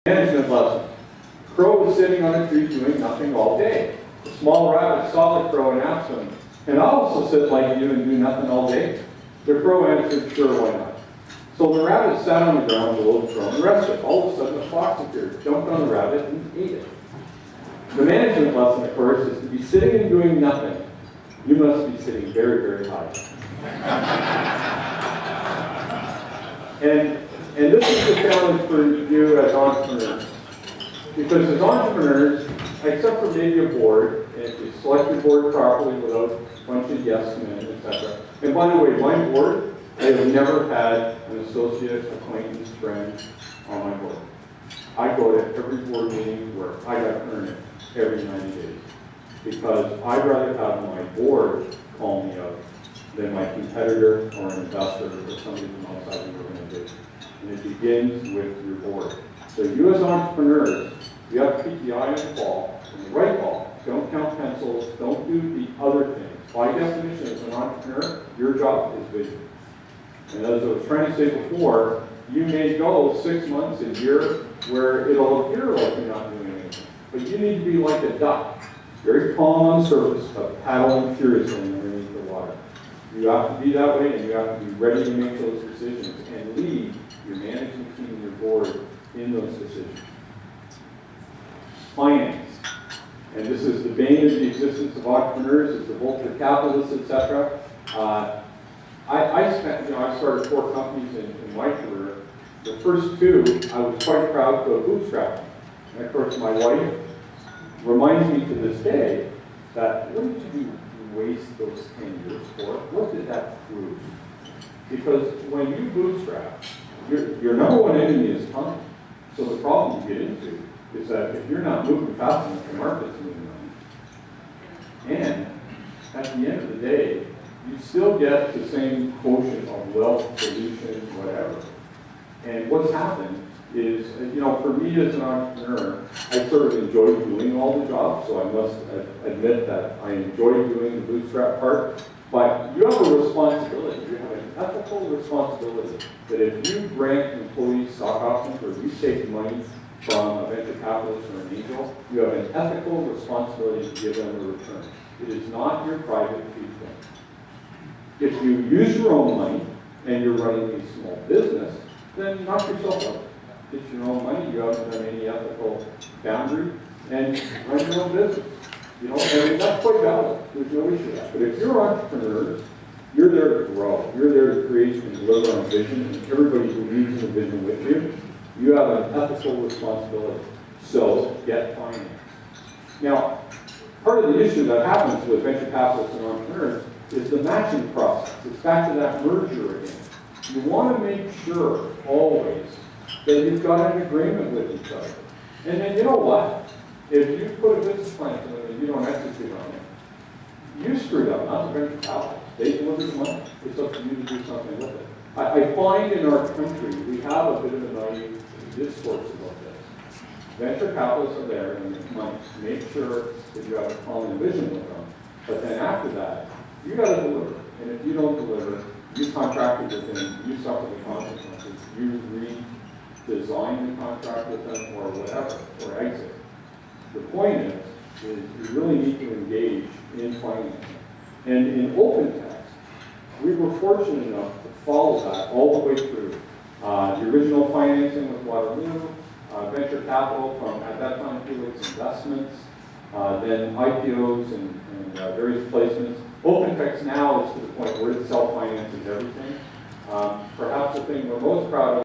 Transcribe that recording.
Management lesson. Crow was sitting on a tree doing nothing all day. The small rabbit saw the crow and asked him, "Can I also sit like you and do nothing all day?" The crow answered, "Sure, why not?" So the rabbit sat on the ground below the crow and rested. All of a sudden, a fox appeared, jumped on the rabbit, and ate it. The management lesson, of course, is to be sitting and doing nothing. You must be sitting very, very high. And this is the challenge for you as entrepreneurs. Because as entrepreneurs, except for maybe a board, and if you select your board properly without a bunch of yes men, etc. And by the way, my board, I have never had an associate, acquaintance, friend on my board. I go to every board meeting where I got to earn it every 90 days. Because I'd rather have my board call me out than my competitor or an investor or somebody from outside the organization. And it begins with your board. So you as entrepreneurs, you have to keep the eye on the ball, and the right ball. Don't count pencils, don't do the other things. By definition, as an entrepreneur, your job is vision. And as I was trying to say before, you may go 6 months, a year, where it'll appear like you're not doing anything. But you need to be like a duck, very calm on the surface, but paddling furiously underneath the water. You have to be that way, and you have to be ready to make those decisions and lead your management team and your board in those decisions. Finance. And this is the bane of the existence of entrepreneurs, it's the vulture capitalists, etc. I started 4 companies in my career. The first 2, I was quite proud to have bootstrapped. And of course, my wife reminds me to this day that, what did you waste those 10 years for? What did that prove? Because when you bootstrap, your number one enemy is time. So the problem you get into is that if you're not moving fast enough, the market's moving on. And at the end of the day, you still get the same quotient of wealth, solution, whatever. And what's happened is, for me as an entrepreneur, I sort of enjoy doing all the jobs, so I must admit that I enjoy doing the bootstrap part. But you have a responsibility, you have an ethical responsibility that if you grant employees stock options or you take money from a venture capitalist or an angel, you have an ethical responsibility to give them a return. It is not your private fiefdom. If you use your own money and you're running a small business, then knock yourself out. It's your own money, you haven't done any ethical boundary, and run your own business. And that's quite valid. There's no issue with that. But if you're entrepreneurs, you're there to grow. You're there to create and deliver on vision, and everybody who believes in the vision with you, you have an ethical responsibility. So get finance. Now, part of the issue that happens with venture capitalists and entrepreneurs is the matching process. It's back to that merger again. You want to make sure, always, that you've got an agreement with each other. And then you know what? If you put a business plan to them and you don't execute on it, you screwed up, not the venture capital. They deliver the money. It's up to you to do something with it. I find in our country, we have a bit of a naive discourse about this. Venture capitalists are there and make money. Make sure that you have a common vision with them. But then after that, you got to deliver. And if you don't deliver, you contracted with them, you suffer the consequences. You redesign the contract with them or whatever, or exit. The point is you really need to engage in financing. And in OpenText, we were fortunate enough to follow that all the way through. The original financing with Waterloo, venture capital from, at that time, Felix Investments, then IPOs and various placements. OpenText now is to the point where it self-finances everything. Perhaps the thing we're most proud of